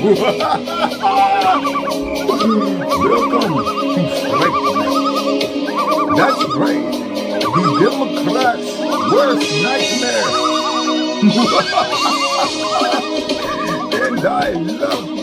That's right. The Democrats' worst nightmare. And I love you.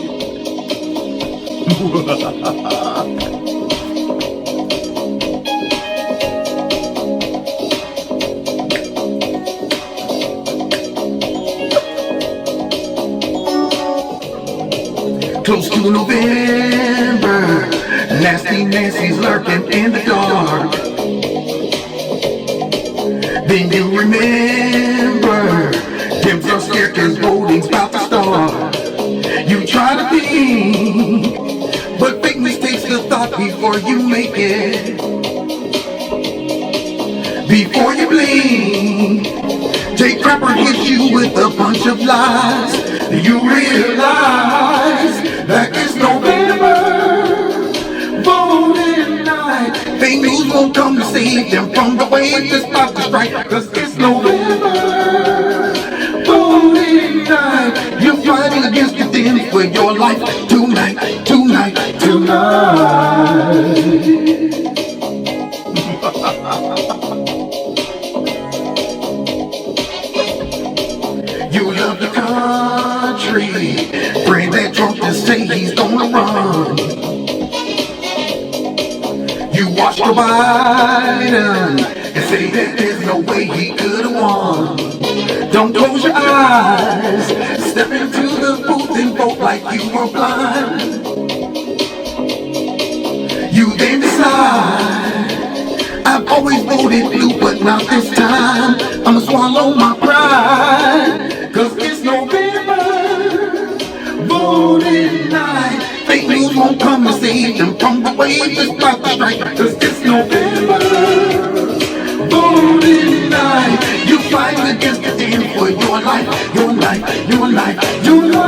Close to November, nasty Nancy's lurking in the dark. Then you remember, Dems are scared 'cause voting's about to start. You try to think, but big mistakes the thought before you make it. Before you blink, Jay Crapper hits you with a bunch of lies. You realize that it's November, voting night. Fake news won't come to save them from the wave that's about to strike. 'Cause it's November, voting night. You're fighting against the Dems for your life tonight, tonight, tonight. You love the country, pray that Trump just say he's gonna run. You watch Joe Biden and say that there's no way he could've won. Don't close your eyes, step into the booth and vote like you were blind. You then decide, I've always voted blue, but not this time. I'ma swallow my pride. 'Cause it's November, voting night. Fake news won't come to save them from the wave that's about to strike. 'Cause it's November, voting night. You fight against the Dems for your life, your life, your life, your life.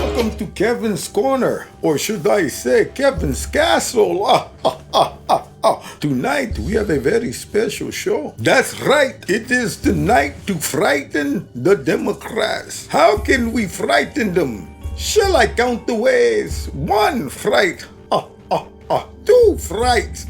Welcome to Kevin's Corner, or should I say Kevin's Castle. Tonight we have a very special show. That's right, it is the night to frighten the Democrats. How can we frighten them? Shall I count the ways? 1 fright, 2 frights,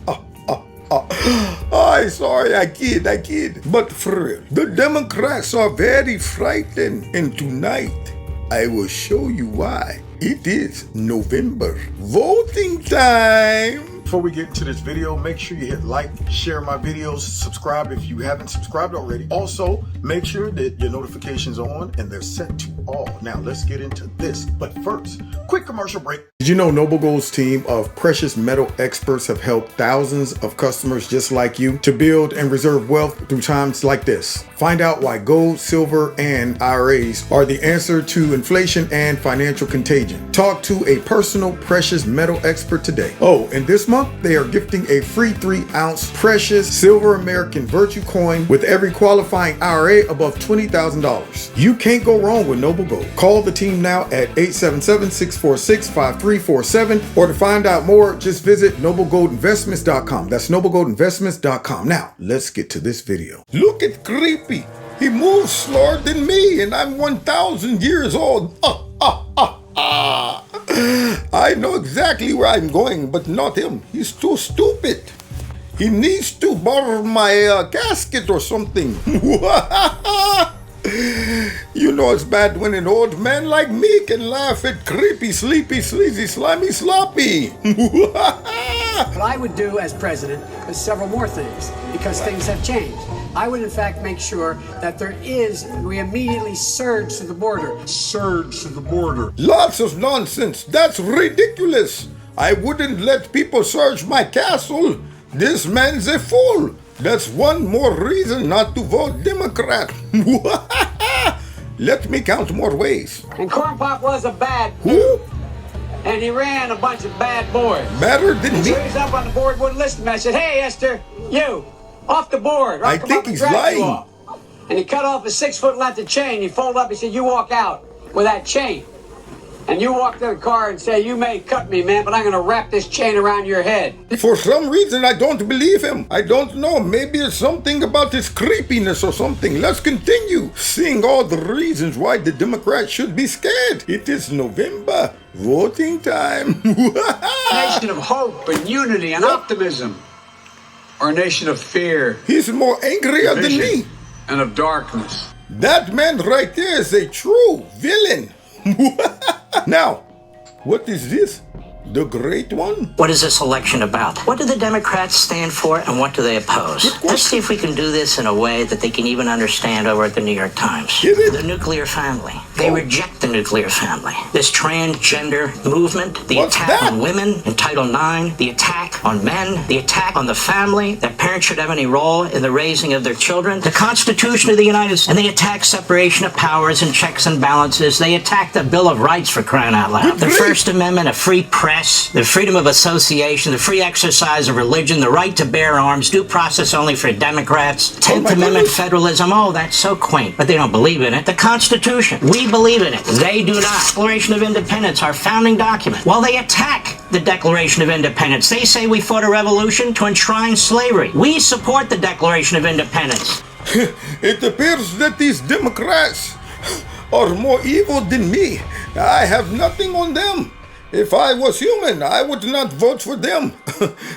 sorry, I kid. But for real, the Democrats are very frightened, and tonight I will show you why. It is November voting time. Before we get into this video, make sure you hit like, share my videos, subscribe if you haven't subscribed already. Also, make sure that your notifications are on and they're set to all. Now, let's get into this. But first, quick commercial break. Did you know Noble Gold's team of precious metal experts have helped thousands of customers just like you to build and reserve wealth through times like this? Find out why gold, silver, and IRAs are the answer to inflation and financial contagion. Talk to a personal precious metal expert today. Oh, and this month, they are gifting a free 3-ounce precious silver American Virtue coin with every qualifying IRA above $20,000. You can't go wrong with Noble Gold. Call the team now at 877-646-5347, or to find out more, just visit noblegoldinvestments.com. That's noblegoldinvestments.com. Now, let's get to this video. Look at Creepy. He moves slower than me, and I'm 1,000 years old. I know exactly where I'm going, but not him. He's too stupid. He needs to borrow my casket or something. You know it's bad when an old man like me can laugh at creepy, sleepy, sleazy, slimy, sloppy. What I would do as president is several more things, because things have changed. I would in fact make sure that we immediately surge to the border. Surge to the border. Lots of nonsense. That's ridiculous. I wouldn't let people search my castle. This man's a fool. That's one more reason not to vote Democrat. Let me count more ways. And Corn Pop was a bad Who? And he ran a bunch of bad boys. Better than me? So he was up on the board, wouldn't listen to me. I said, hey, Esther, you, off the board. I think he's lying. And he cut off a 6-foot length of chain. He folded up, he said, you walk out with that chain. and you walk to the car and say, you may cut me, man, but I'm going to wrap this chain around your head. For some reason, I don't believe him. I don't know. Maybe it's something about his creepiness or something. Let's continue seeing all the reasons why the Democrats should be scared. It is November. Voting time. A nation of hope and unity and optimism. Or a nation of fear. He's more angrier than me. And of darkness. That man right there is a true villain. Now, what is this? The Great One? What is this election about? What do the Democrats stand for and what do they oppose? Let's see if we can do this in a way that they can even understand over at the New York Times. The nuclear family. They reject the nuclear family. This transgender movement, the attack on women in Title IX, the attack on men, the attack on the family, that parents should have any role in the raising of their children, the Constitution of the United States, and they attack separation of powers and checks and balances. They attack the Bill of Rights, for crying out loud. The First Amendment, a free press, the freedom of association, the free exercise of religion, the right to bear arms, due process only for Democrats, 10th Amendment federalism. Oh, that's so quaint, but they don't believe in it. The Constitution, we believe in it. They do not. Declaration of Independence, our founding document. While they attack the Declaration of Independence, they say we fought a revolution to enshrine slavery. We support the Declaration of Independence. It appears that these Democrats are more evil than me. I have nothing on them. If I was human, I would not vote for them.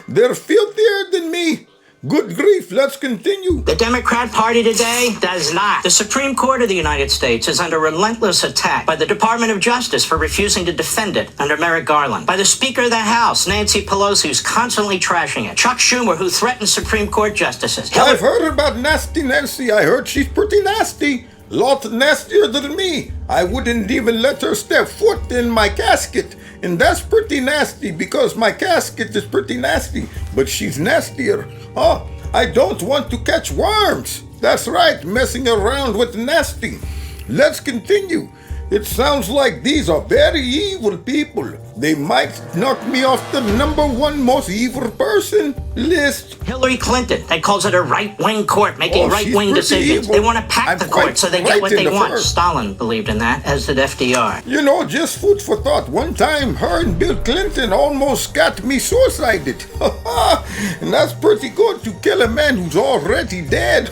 They're filthier than me. Good grief, let's continue. The Democrat Party today does not. The Supreme Court of the United States is under relentless attack by the Department of Justice for refusing to defend it under Merrick Garland, by the Speaker of the House, Nancy Pelosi, who's constantly trashing it, Chuck Schumer, who threatens Supreme Court justices. I've heard about Nasty Nancy. I heard she's pretty nasty. Lot nastier than me. I wouldn't even let her step foot in my casket. And that's pretty nasty because my casket is pretty nasty. But she's nastier. Oh, I don't want to catch worms. That's right, messing around with nasty. Let's continue. It sounds like these are very evil people. They might knock me off the #1 most evil person list. Hillary Clinton, that calls it a right-wing court, making right-wing decisions. Evil. They want to pack the court so they get what they want. Stalin believed in that, as did FDR. You know, just food for thought. One time, her and Bill Clinton almost got me suicided. And that's pretty good to kill a man who's already dead.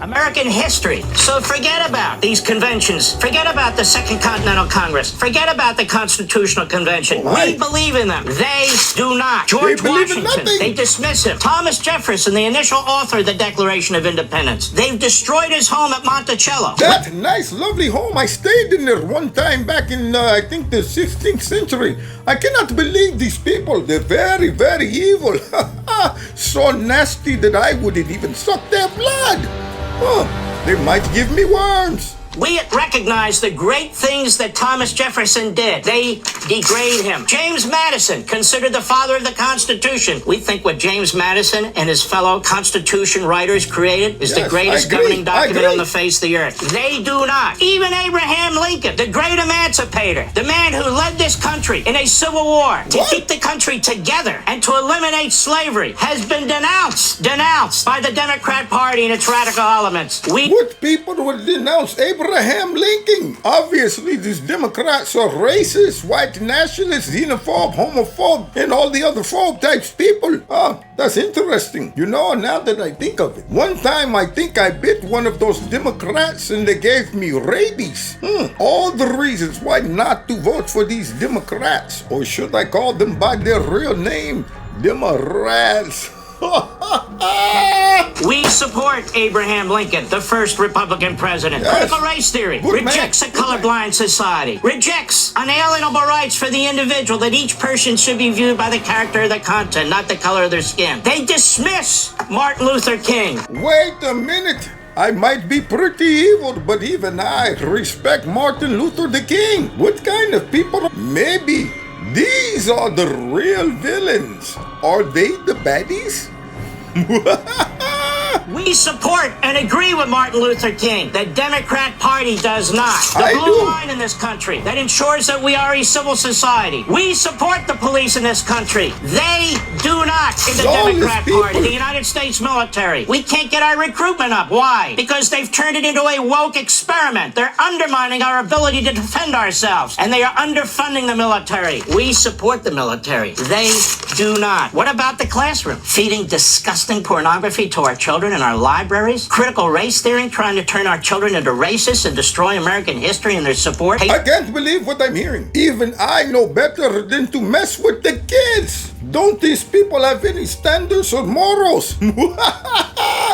American history. So forget about these conventions. Forget about the Second Continental Congress. Forget about the Constitutional Convention. Right. We believe in them. They do not. George Washington, they dismiss him. Thomas Jefferson, the initial author of the Declaration of Independence. They've destroyed his home at Monticello. That nice, lovely home. I stayed in there one time back in, I think, the 16th century. I cannot believe these people. They're very, very evil. So nasty that I wouldn't even suck their blood. Oh, they might give me worms. We recognize the great things that Thomas Jefferson did. They degrade him. James Madison, considered the father of the Constitution. We think what James Madison and his fellow Constitution writers created is the greatest governing document on the face of the earth. They do not. Even Abraham Lincoln, the great emancipator, the man who led this country in a civil war to keep the country together and to eliminate slavery, has been denounced by the Democrat Party and its radical elements. What people would denounce Abraham Lincoln? Obviously, these Democrats are racist, white nationalists, xenophobe, homophobe, and all the other phobe types people. Oh, that's interesting. You know, now that I think of it. One time, I think I bit one of those Democrats and they gave me rabies. All the reasons why not to vote for these Democrats. Or should I call them by their real name? Democrats. We support Abraham Lincoln, the first Republican president. Yes. Critical race theory rejects a colorblind society, rejects unalienable rights for the individual, that each person should be viewed by the character of the content, not the color of their skin. They dismiss Martin Luther King. Wait a minute. I might be pretty evil, but even I respect Martin Luther the King. What kind of people? Maybe these are the real villains. Are they the baddies? We support and agree with Martin Luther King. The Democrat Party does not. The blue line in this country that ensures that we are a civil society. We support the police in this country. They do not. stock in the Lawless Democrat people. Party, the United States military. We can't get our recruitment up. Why? Because they've turned it into a woke experiment. They're undermining our ability to defend ourselves, and they are underfunding the military. We support the military. They do not. What about the classroom? Feeding disgusting pornography to our children in our libraries? Critical race theory, trying to turn our children into racists and destroy American history and their support? I can't believe what I'm hearing. Even I know better than to mess with the kids. Don't these people have any standards or morals?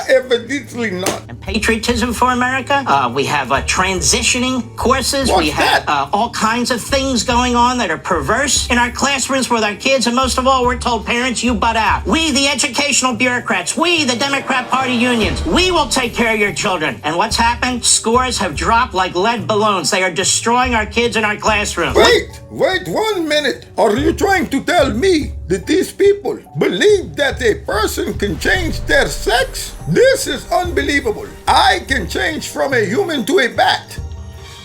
Evidently not. And patriotism for America? We have transitioning courses. What's we have that? all kinds of things going on that are perverse in our classrooms with our kids. And most of all, we're told, parents, you butt out. We, the educational bureaucrats, we, the Democrat Party unions, we will take care of your children. And what's happened? Scores have dropped like lead balloons. They are destroying our kids in our classrooms. Wait 1 minute. Are you trying to tell me that these people believe that a person can change their sex? This is unbelievable. I can change from a human to a bat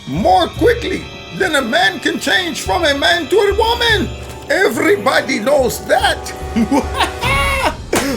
more quickly than a man can change from a man to a woman. Everybody knows that.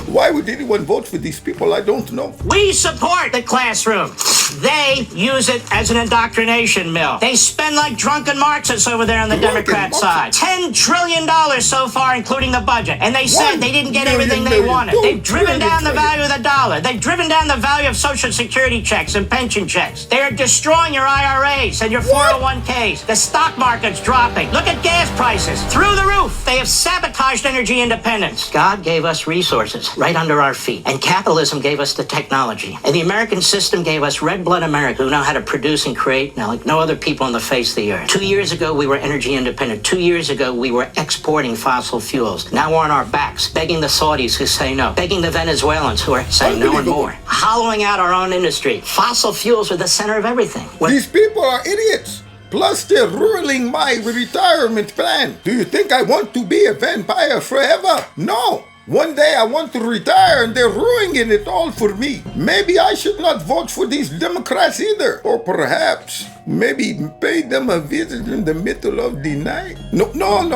Why would anyone vote for these people? I don't know. We support the classroom. They use it as an indoctrination mill. They spend like drunken Marxists over there on the Democrat side. $10 trillion so far, including the budget. And they said they didn't get everything they wanted. They've driven down the value of the dollar. They've driven down the value of Social Security checks and pension checks. They are destroying your IRAs and your 401ks. The stock market's dropping. Look at gas prices. Through the roof. They have sabotaged energy independence. God gave us resources right under our feet. And capitalism gave us the technology. And the American system gave us red blood America who know how to produce and create now like no other people on the face of the earth. 2 years ago, we were energy independent. 2 years ago, we were exporting fossil fuels. Now we're on our backs, begging the Saudis who say no, begging the Venezuelans who are saying no and more, hollowing out our own industry. Fossil fuels are the center of everything. These people are idiots. Plus, they're ruining my retirement plan. Do you think I want to be a vampire forever? No. One day I want to retire and they're ruining it all for me. Maybe I should not vote for these Democrats either. Or perhaps, maybe pay them a visit in the middle of the night. No,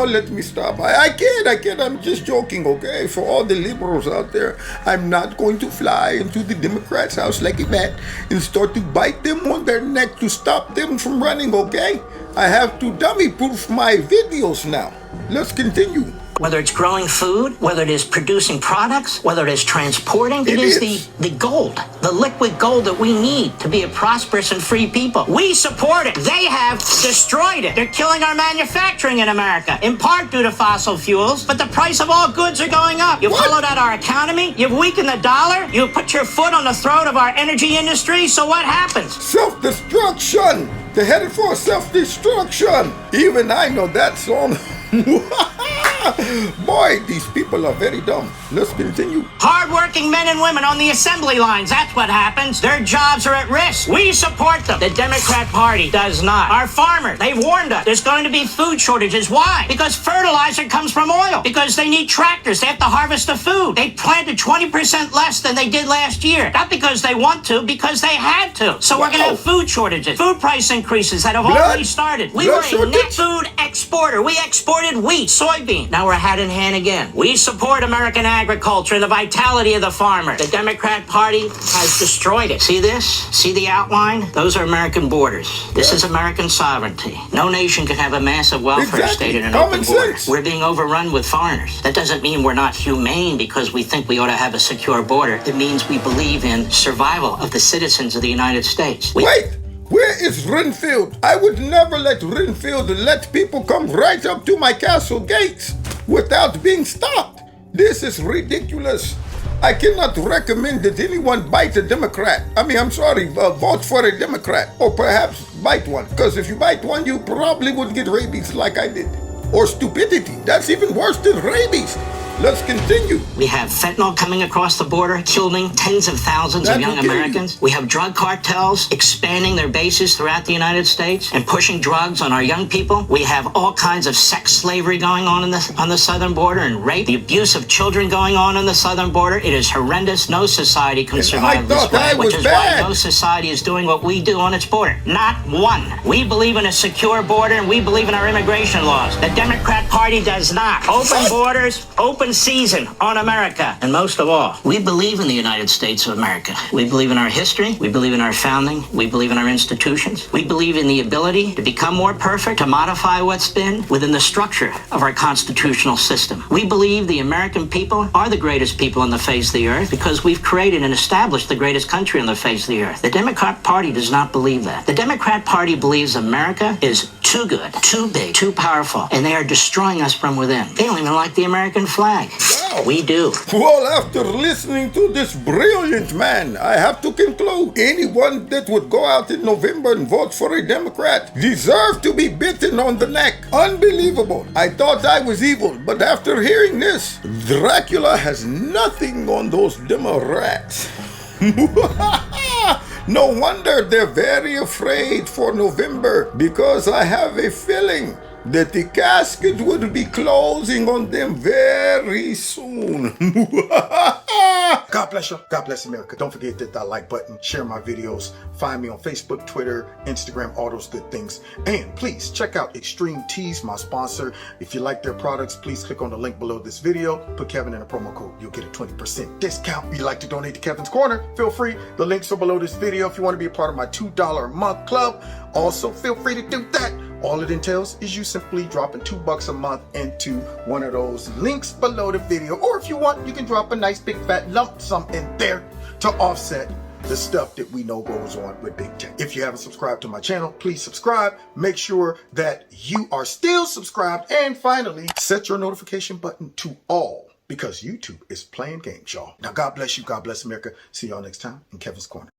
let me stop. I can't. I'm just joking, okay? For all the liberals out there, I'm not going to fly into the Democrats' house like a bat and start to bite them on their neck to stop them from running, okay? I have to dummy-proof my videos now. Let's continue. Whether it's growing food, whether it is producing products, whether it is transporting, it is the gold, the liquid gold that we need to be a prosperous and free people. We support it. They have destroyed it. They're killing our manufacturing in America, in part due to fossil fuels, but the price of all goods are going up. You've hollowed out our economy. You've weakened the dollar. You've put your foot on the throat of our energy industry. So what happens? Self-destruction. They're headed for self-destruction. Even I know that song. Boy, these people are very dumb. Let's continue. Hard-working men and women on the assembly lines, that's what happens. Their jobs are at risk. We support them. The Democrat Party does not. Our farmers, they've warned us. There's going to be food shortages. Why? Because fertilizer comes from oil. Because they need tractors. They have to harvest the food. They planted 20% less than they did last year. Not because they want to, because they had to. So we're going to have food shortages, food price increases that have already started. We were a net food exporter. We exported wheat, soybean. Now we're hat in hand again. We support American agriculture and the vitality of the farmer. The Democrat Party has destroyed it. See this? See the outline? Those are American borders. This is American sovereignty. No nation can have a massive welfare state in an open border. We're being overrun with foreigners. That doesn't mean we're not humane because we think we ought to have a secure border. It means we believe in survival of the citizens of the United States. Wait! Where is Renfield? I would never let Renfield let people come right up to my castle gates without being stopped. This is ridiculous. I cannot recommend that anyone bite a Democrat. Vote for a Democrat. Or perhaps bite one. Because if you bite one, you probably would get rabies like I did. Or stupidity. That's even worse than rabies. Let's continue. We have fentanyl coming across the border, killing tens of thousands of young Americans. We have drug cartels expanding their bases throughout the United States and pushing drugs on our young people. We have all kinds of sex slavery going on the southern border and rape, the abuse of children going on the southern border. It is horrendous. No society can survive this way, which is why no society is doing what we do on its border. Not one. We believe in a secure border and we believe in our immigration laws. The Democrat Party does not. Open borders, open season on America. And most of all, we believe in the United States of America. We believe in our history. We believe in our founding. We believe in our institutions. We believe in the ability to become more perfect, to modify what's been within the structure of our constitutional system. We believe the American people are the greatest people on the face of the earth because we've created and established the greatest country on the face of the earth. The Democrat Party does not believe that. The Democrat Party believes America is too good, too big, too powerful, and they are destroying us from within. They don't even like the American flag. Wow. We do. Well, after listening to this brilliant man, I have to conclude anyone that would go out in November and vote for a Democrat deserves to be bitten on the neck. Unbelievable. I thought I was evil, but after hearing this, Dracula has nothing on those Democrats. No wonder they're very afraid for November, because I have a feeling that the casket would be closing on them very soon. God bless you. God bless America. Don't forget to hit that like button, share my videos, find me on Facebook, Twitter, Instagram, all those good things. And please check out Extreme Teas, my sponsor. If you like their products, please click on the link below this video. Put Kevin in a promo code. You'll get a 20% discount. If you'd like to donate to Kevin's Corner, feel free. The links are below this video. If you want to be a part of my $2 a month club, also feel free to do that. All it entails is you simply dropping $2 a month into one of those links below the video. Or if you want, you can drop a nice big fat lump sum in there to offset the stuff that we know goes on with big tech. If you haven't subscribed to my channel, please subscribe. Make sure that you are still subscribed. And finally, set your notification button to all, because YouTube is playing games, y'all. Now, God bless you. God bless America. See y'all next time in Kevin's Corner.